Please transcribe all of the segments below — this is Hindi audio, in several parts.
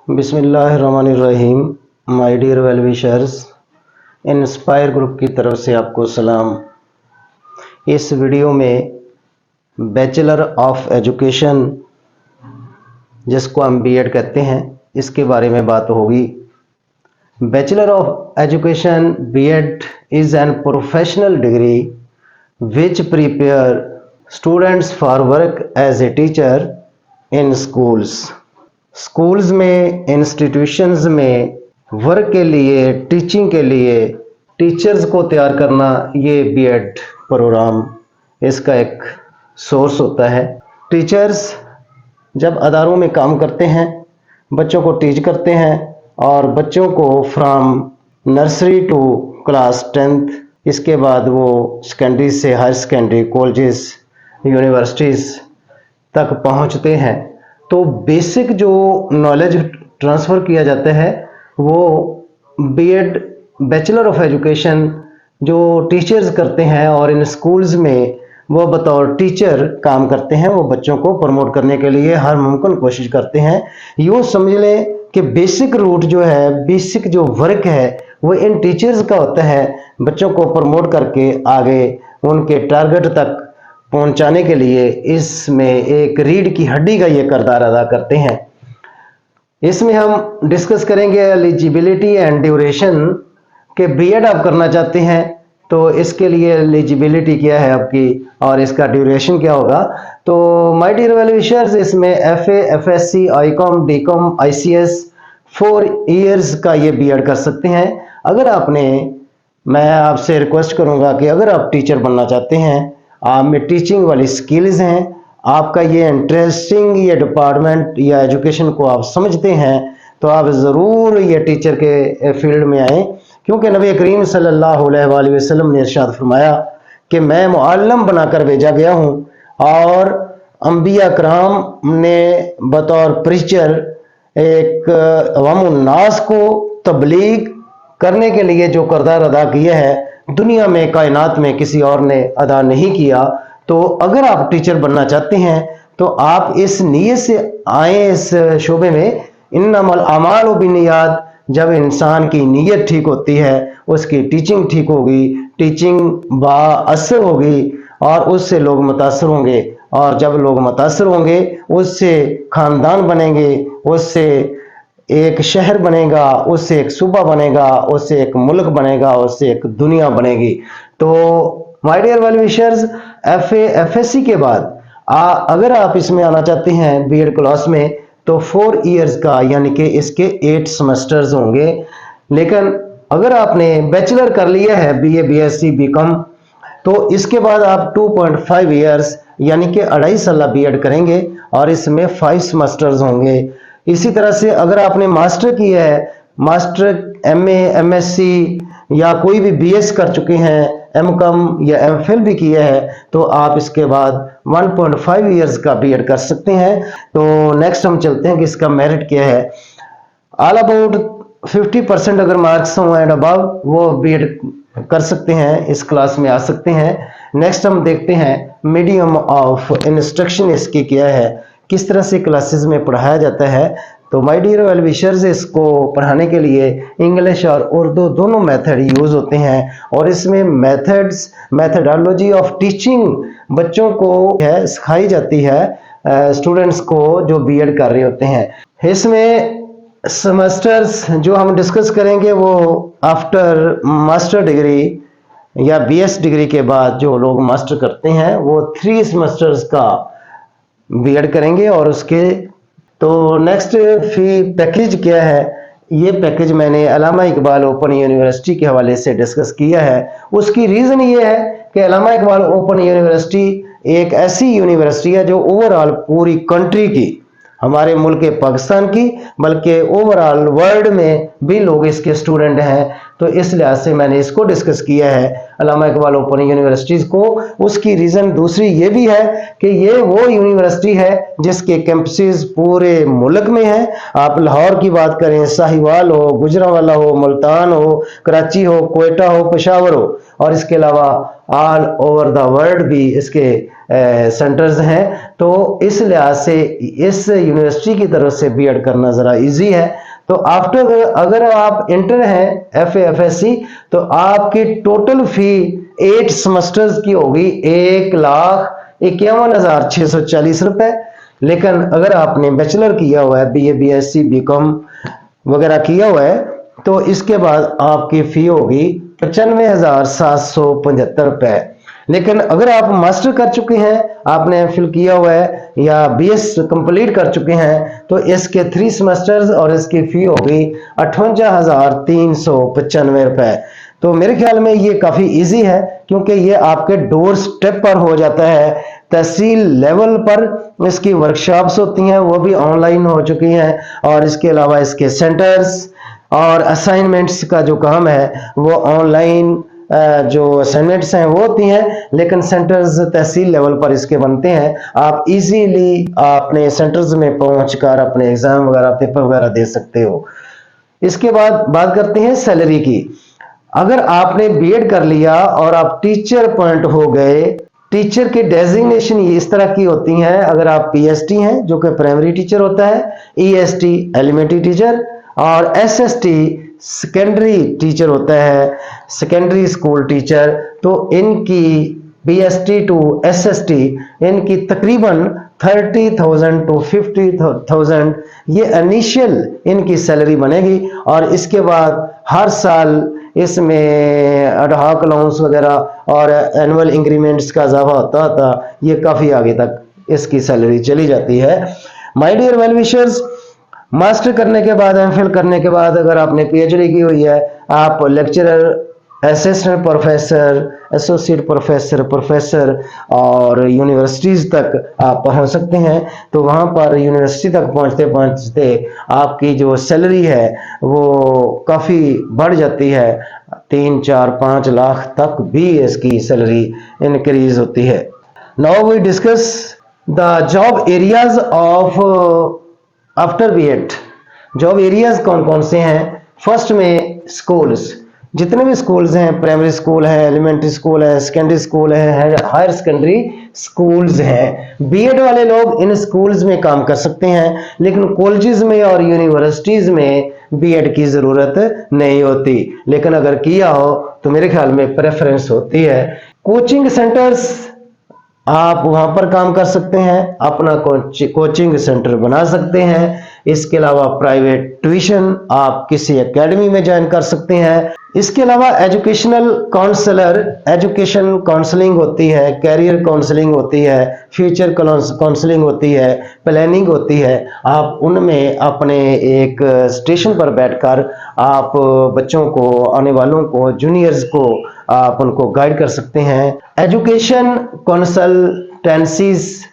बिस्मिल्लाहिर्रहमानिर्रहीम। My dear well wishers, inspire group की तरफ से आपको सलाम। इस वीडियो में बैचलर ऑफ एजुकेशन, जिसको हम बीएड कहते हैं, इसके बारे में बात होगी। Bachelor of education BEd is an professional degree which prepare students for work as a teacher in schools में, इंस्टीट्यूशंस में वर्क के लिए, टीचिंग के लिए टीचर्स को तैयार करना, ये बीएड प्रोग्राम इसका एक सोर्स होता है। टीचर्स जब अदारों में काम करते हैं, बच्चों को टीच करते हैं और बच्चों को from nursery to class 10th, इसके बाद वो सेकेंडरी से हायर सेकेंडरी, कॉलेजेस, यूनिवर्सिटीज़ तक पहुंचते हैं, तो बेसिक जो नॉलेज ट्रांसफ़र किया जाता है वो बीएड बैचलर ऑफ एजुकेशन जो टीचर्स करते हैं और इन स्कूल्स में वो बतौर टीचर काम करते हैं, वो बच्चों को प्रमोट करने के लिए हर मुमकिन कोशिश करते हैं। यूँ समझ लें कि बेसिक रूट जो है, बेसिक जो वर्क है वो इन टीचर्स का होता है, बच्चों को प्रमोट करके आगे उनके टारगेट तक पहुंचाने के लिए इसमें एक रीढ़ की हड्डी का ये किरदार अदा करते हैं। इसमें हम डिस्कस करेंगे एलिजिबिलिटी एंड ड्यूरेशन के बीएड आप करना चाहते हैं तो इसके लिए एलिजिबिलिटी क्या है आपकी और इसका ड्यूरेशन क्या होगा। तो माय डियर वेल विशर्स, इसमें FA, FSc, Icom, डीकॉम, ICS 4 years का ये बीएड कर सकते हैं। अगर आपने, मैं आपसे रिक्वेस्ट करूंगा कि अगर आप टीचर बनना चाहते हैं, आप में टीचिंग वाली स्किल्स हैं, आपका ये इंटरेस्टिंग ये डिपार्टमेंट या एजुकेशन को आप समझते हैं, तो आप ज़रूर ये टीचर के फील्ड में आएँ, क्योंकि नबी करीम सल्लल्लाहु अलैहि वसल्लम ने इरशाद फरमाया कि मैं मुअल्लिम बनाकर भेजा गया हूँ और अंबिया कराम ने बतौर प्रीचर एक अवामुन्नास को तबलीग करने के लिए जो किरदार अदा किया है, दुनिया में, कायनात में किसी और ने अदा नहीं किया। तो अगर आप टीचर बनना चाहते हैं तो आप इस नीयत से आए इस शोबे में। इन्नमल अमालु बिन्नियात, जब इंसान की नीयत ठीक होती है उसकी टीचिंग ठीक होगी, टीचिंग बाअसर होगी और उससे लोग मुतासर होंगे, और जब लोग मुतासर होंगे उससे ख़ानदान बनेंगे, उससे एक शहर बनेगा, उससे एक सूबा बनेगा, उससे एक मुल्क बनेगा, उससे एक दुनिया बनेगी। तो my dear well wishers, FA, FSc के बाद अगर आप इसमें आना चाहते हैं बीएड क्लास में, तो 4 इयर्स का, यानी कि इसके 8 सेमेस्टर्स होंगे। लेकिन अगर आपने बैचलर कर लिया है, बीए, बीएससी, बीकॉम, तो इसके बाद आप 2.5 इयर्स यानी कि 2.5 साल बीएड करेंगे और इसमें 5 सेमेस्टर्स होंगे। इसी तरह से अगर आपने मास्टर किया है, मास्टर, एमए, एमएससी या कोई भी बीएस कर चुके हैं, एमकॉम या एमफिल भी किया है, तो आप इसके बाद 1.5 इयर्स का बीएड कर सकते हैं। तो नेक्स्ट हम चलते हैं कि इसका मेरिट क्या है। ऑल अबाउट 50% अगर मार्क्स हों एंड अबव, वो बीएड कर सकते हैं, इस क्लास में आ सकते हैं। नेक्स्ट हम देखते हैं मीडियम ऑफ इंस्ट्रक्शन इसकी क्या है, किस तरह से क्लासेस में पढ़ाया जाता है। तो माय डियर वेल विशर्स, इसको पढ़ाने के लिए इंग्लिश और उर्दू दोनों मेथड यूज़ होते हैं और इसमें मेथडोलॉजी ऑफ टीचिंग बच्चों को है सिखाई जाती है, स्टूडेंट्स को जो बीएड कर रहे होते हैं। इसमें सेमेस्टर्स जो हम डिस्कस करेंगे वो आफ्टर मास्टर डिग्री या बीएस डिग्री के बाद जो लोग मास्टर करते हैं वो 3 सेमेस्टर्स का बीएड करेंगे। और उसके तो नेक्स्ट फी पैकेज क्या है, ये पैकेज मैंने अल्लामा इकबाल ओपन यूनिवर्सिटी के हवाले से डिस्कस किया है। उसकी रीज़न ये है कि अल्लामा इकबाल ओपन यूनिवर्सिटी एक ऐसी यूनिवर्सिटी है जो ओवरऑल पूरी कंट्री की, हमारे मुल्क पाकिस्तान की, बल्कि ओवरऑल वर्ल्ड में भी लोग इसके स्टूडेंट हैं। तो इस लिहाज से मैंने इसको डिस्कस किया है, अल्लामा इकबाल ओपन यूनिवर्सिटीज़ को। उसकी रीज़न दूसरी ये भी है कि ये वो यूनिवर्सिटी है जिसके कैंपसेस पूरे मुल्क में हैं। आप लाहौर की बात करें, साहिवाल हो, गुजरांवाला हो, मुल्तान हो, कराची हो, कोयटा हो, पेशावर हो, और इसके अलावा ऑल ओवर द वर्ल्ड भी इसके सेंटर्स हैं। तो इस लिहाज से इस यूनिवर्सिटी की तरफ से बीएड करना ज़रा इजी है। तो आफ्टर अगर आप इंटर हैं FA FSC, तो आपकी टोटल फी 8 सेमेस्टर्स की होगी 1,51,640 रुपए। लेकिन अगर आपने बैचलर किया हुआ है, BA BSc BCom वगैरह किया हुआ है, तो इसके बाद आपकी फी होगी 95,775 रुपए। लेकिन अगर आप मास्टर कर चुके हैं, आपने फिल किया हुआ है या BS कंप्लीट कर चुके हैं, तो इसके 3 सेमेस्टर्स और इसकी फी होगी 58,395 रुपए। तो मेरे ख्याल में ये काफ़ी इजी है, क्योंकि ये आपके डोर स्टेप पर हो जाता है। तहसील लेवल पर इसकी वर्कशॉप्स होती हैं, वो भी ऑनलाइन हो चुकी हैं, और इसके अलावा इसके सेंटर्स और असाइनमेंट्स का जो काम है वो ऑनलाइन जो असाइनमेंट्स हैं वो होती हैं, लेकिन सेंटर्स तहसील लेवल पर इसके बनते हैं। आप इजीली अपने सेंटर्स में पहुंचकर अपने एग्जाम वगैरह, पेपर वगैरह दे सकते हो। इसके बाद बात करते हैं सैलरी की। अगर आपने बीएड कर लिया और आप टीचर अपॉइंट हो गए, टीचर की डेजिग्नेशन इस तरह की होती हैं। अगर आप PST हैं जो कि प्राइमरी टीचर होता है, EST एलिमेंट्री टीचर, और SST सेकेंडरी टीचर होता है, सेकेंडरी स्कूल टीचर। तो इनकी BST टू SST इनकी तकरीबन 30,000 टू 50,000 ये इनिशियल इनकी सैलरी बनेगी, और इसके बाद हर साल इसमें एडहॉक अलाउंस वगैरह और एनुअल इंक्रीमेंट्स का इजाफा होता होता ये काफ़ी आगे तक इसकी सैलरी चली जाती है। My dear well wishers, master करने के बाद, MPhil करने के बाद अगर आपने PhD की हुई है, आप lecturer, assistant professor, associate professor, professor और यूनिवर्सिटीज़ तक आप पहुंच सकते हैं। तो वहां पर यूनिवर्सिटी तक पहुंचते पहुंचते आपकी जो सैलरी है वो काफ़ी बढ़ जाती है। 3, 4, 5 लाख तक भी इसकी सैलरी इंक्रीज होती है। Now we discuss the job areas of after BEd। Job areas कौन कौन से हैं? फर्स्ट में स्कूल्स, जितने भी स्कूल्स हैं, प्राइमरी स्कूल है, एलिमेंट्री स्कूल है, सेकेंडरी स्कूल है, हायर सेकेंडरी स्कूल्स हैं। BEd वाले लोग इन स्कूल्स में काम कर सकते हैं, लेकिन कॉलेजेस में और यूनिवर्सिटीज में BEd की ज़रूरत नहीं होती। लेकिन अगर किया हो तो मेरे ख्याल में प्रेफरेंस होती है। कोचिंग सेंटर्स, आप वहां पर काम कर सकते हैं, अपना कोचिंग सेंटर बना सकते हैं। इसके अलावा प्राइवेट ट्यूशन आप किसी एकेडमी में ज्वाइन कर सकते हैं। इसके अलावा एजुकेशनल काउंसलर, एजुकेशन काउंसलिंग होती है, कैरियर काउंसलिंग होती है, फ्यूचर काउंसलिंग होती है, प्लानिंग होती है। आप उनमें अपने एक स्टेशन पर बैठकर आप बच्चों को, आने वालों को, जूनियर्स को आप उनको गाइड कर सकते हैं। एजुकेशन कंसल्टेंसीज,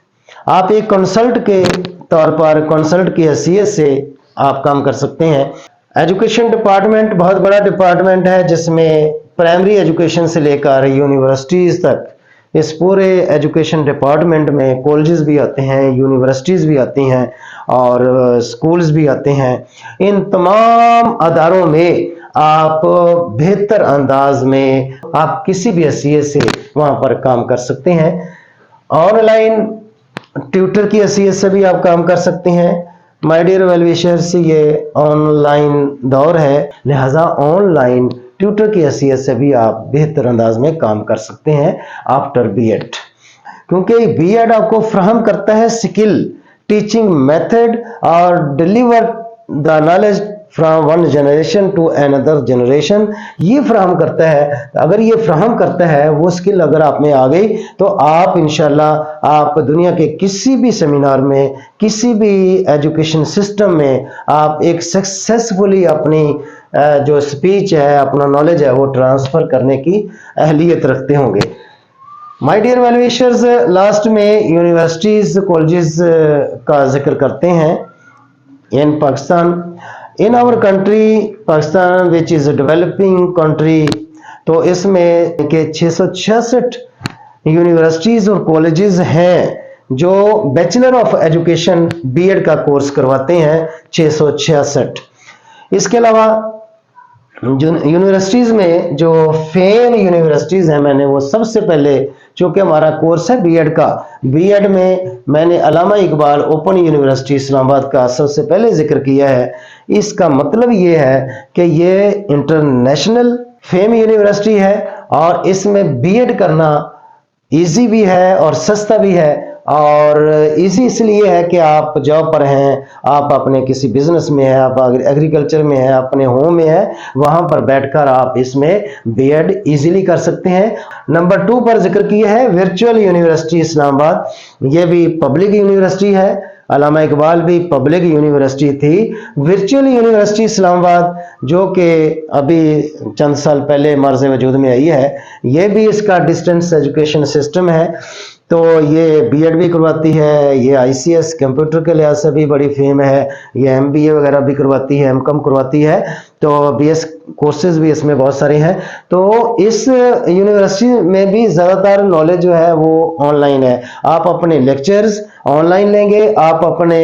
आप एक कंसल्ट के तौर पर, कंसल्ट की हैसियत से आप काम कर सकते हैं। एजुकेशन डिपार्टमेंट बहुत बड़ा डिपार्टमेंट है, जिसमें प्राइमरी एजुकेशन से लेकर यूनिवर्सिटीज़ तक, इस पूरे एजुकेशन डिपार्टमेंट में कॉलेजेस भी आते हैं, यूनिवर्सिटीज़ भी आती हैं और स्कूल्स भी आते हैं। इन तमाम अदारों में आप बेहतर अंदाज में आप किसी भी हैसियत से वहाँ पर काम कर सकते हैं। ऑनलाइन ट्यूटर की हैसियत से भी आप काम कर सकते हैं। माय डियर वेल विशर्स, ये ऑनलाइन दौर है, लिहाजा ऑनलाइन ट्यूटर की हैसियत से भी आप बेहतर अंदाज में काम कर सकते हैं आफ्टर BEd, क्योंकि BEd आपको फ्राहम करता है स्किल, टीचिंग मेथड और deliver the knowledge from one generation to another generation. ये फ्राहम करता है। अगर ये फ्राहम करता है वो स्किल अगर आप में आ गई, तो आप इंशाल्लाह आप दुनिया के किसी भी सेमिनार में, किसी भी एजुकेशन सिस्टम में आप एक सक्सेसफुली अपनी जो स्पीच है, अपना नॉलेज है, वो ट्रांसफ़र करने की अहलियत रखते होंगे। My dear well wishers, last में यूनिवर्सिटीज़, कॉलेजेस का जिक्र करते हैं in Pakistan. In our country Pakistan which is developing country, तो इसमें के 666 यूनिवर्सिटीज़ और कॉलेजेस हैं जो बैचलर ऑफ एजुकेशन बीएड का कोर्स करवाते हैं, 666। इसके अलावा यूनिवर्सिटीज़ में जो फेम यूनिवर्सिटीज़ हैं, मैंने वो सबसे पहले, चूँकि हमारा कोर्स है बीएड का, बीएड में मैंने अल्लामा इकबाल ओपन यूनिवर्सिटी इस्लामाबाद का सबसे पहले जिक्र किया है। इसका मतलब ये है कि ये इंटरनेशनल फेम यूनिवर्सिटी है और इसमें बीएड करना इजी भी है और सस्ता भी है। और इजी इसलिए है कि आप जॉब पर हैं, आप अपने किसी बिजनेस में हैं, आप एग्रीकल्चर में हैं, अपने होम में हैं, वहां पर बैठकर आप इसमें बीएड इजीली कर सकते हैं। नंबर 2 पर जिक्र किया है वर्चुअल यूनिवर्सिटी इस्लामाबाद। ये भी पब्लिक यूनिवर्सिटी है, अल्लामा इकबाल भी पब्लिक यूनिवर्सिटी थी। वर्चुअल यूनिवर्सिटी इस्लामाबाद जो कि अभी चंद साल पहले मर्ज वजूद में आई है, ये भी इसका डिस्टेंस एजुकेशन सिस्टम है। तो ये बीएड भी करवाती है, ये आईसीएस कंप्यूटर के लिहाज से भी बड़ी फेम है, ये एमबीए वगैरह भी करवाती है, एमकॉम करवाती है, तो बीएस कोर्सेज भी इसमें बहुत सारे हैं। तो इस यूनिवर्सिटी में भी ज़्यादातर नॉलेज जो है वो ऑनलाइन है। आप अपने लेक्चर्स ऑनलाइन लेंगे, आप अपने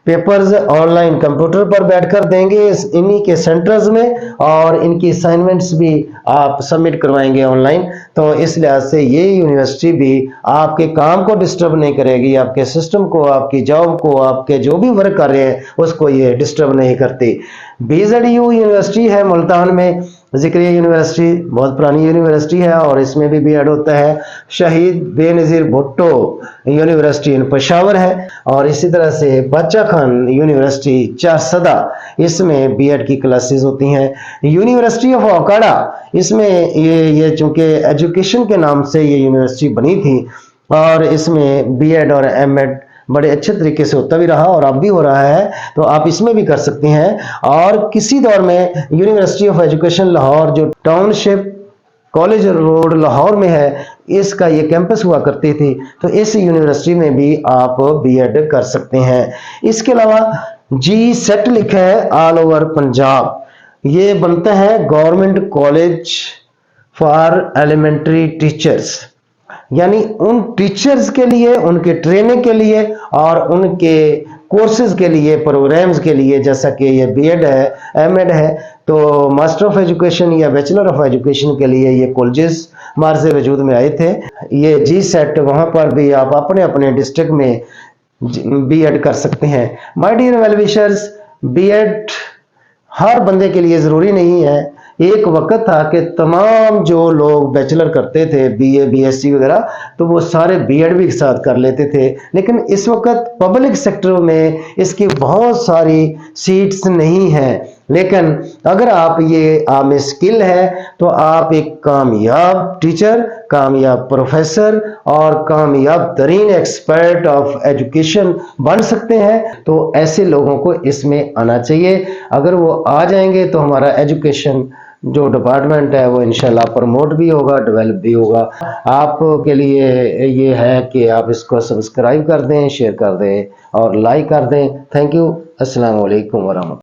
पेपर्स ऑनलाइन कंप्यूटर पर बैठकर देंगे इन्हीं के सेंटर्स में, और इनकी असाइनमेंट्स भी आप सबमिट करवाएंगे ऑनलाइन। तो इस लिहाज से ये यूनिवर्सिटी भी आपके काम को डिस्टर्ब नहीं करेगी, आपके सिस्टम को, आपकी जॉब को, आपके जो भी वर्क कर रहे हैं उसको ये डिस्टर्ब नहीं करती। BZU यूनिवर्सिटी है मुल्तान में, ज़िक्रिया यूनिवर्सिटी बहुत पुरानी यूनिवर्सिटी है और इसमें भी बीएड होता है। शहीद बेनज़ीर भुट्टो यूनिवर्सिटी इन पेशावर है, और इसी तरह से बादशाह खान यूनिवर्सिटी चारसदा, इसमें बीएड की क्लासेस होती हैं। यूनिवर्सिटी ऑफ ओकाड़ा, इसमें ये चूंकि एजुकेशन के नाम से ये यूनिवर्सिटी बनी थी, और इसमें बीएड और एमएड बड़े अच्छे तरीके से होता भी रहा और अब भी हो रहा है, तो आप इसमें भी कर सकते हैं। और किसी दौर में यूनिवर्सिटी ऑफ एजुकेशन लाहौर जो टाउनशिप कॉलेज रोड लाहौर में है, इसका ये कैंपस हुआ करती थी, तो इस यूनिवर्सिटी में भी आप बीएड कर सकते हैं। इसके अलावा जी सेट लिखा है ऑल ओवर पंजाब, ये बनता है government college for elementary teachers, यानी उन टीचर्स के लिए, उनके ट्रेनिंग के लिए और उनके कोर्सेज के लिए, प्रोग्राम्स के लिए, जैसा कि ये बीएड है, एमएड है, तो मास्टर ऑफ एजुकेशन या बैचलर ऑफ एजुकेशन के लिए ये कॉलेजेस मार्ज वजूद में आए थे। ये जी सेट, वहाँ पर भी आप अपने अपने डिस्ट्रिक्ट में बीएड कर सकते हैं। My dear well wishers, BEd हर बंदे के लिए ज़रूरी नहीं है। एक वक्त था कि तमाम जो लोग बैचलर करते थे, बीए बीएससी वगैरह, तो वो सारे बीएड भी एक साथ कर लेते थे, लेकिन इस वक्त पब्लिक सेक्टर में इसकी बहुत सारी सीट्स नहीं हैं। लेकिन अगर आप में स्किल है तो आप एक कामयाब टीचर, कामयाब प्रोफेसर और कामयाब तरीन एक्सपर्ट ऑफ एजुकेशन बन सकते हैं। तो ऐसे लोगों को इसमें आना चाहिए। अगर वो आ जाएंगे तो हमारा एजुकेशन जो डिपार्टमेंट है वो इंशाल्लाह प्रमोट भी होगा, डेवलप भी होगा। आपके लिए ये है कि आप इसको सब्सक्राइब कर दें, शेयर कर दें और लाइक कर दें। Thank you. अस्सलाम वालेकुम वरहमतुल्लाह।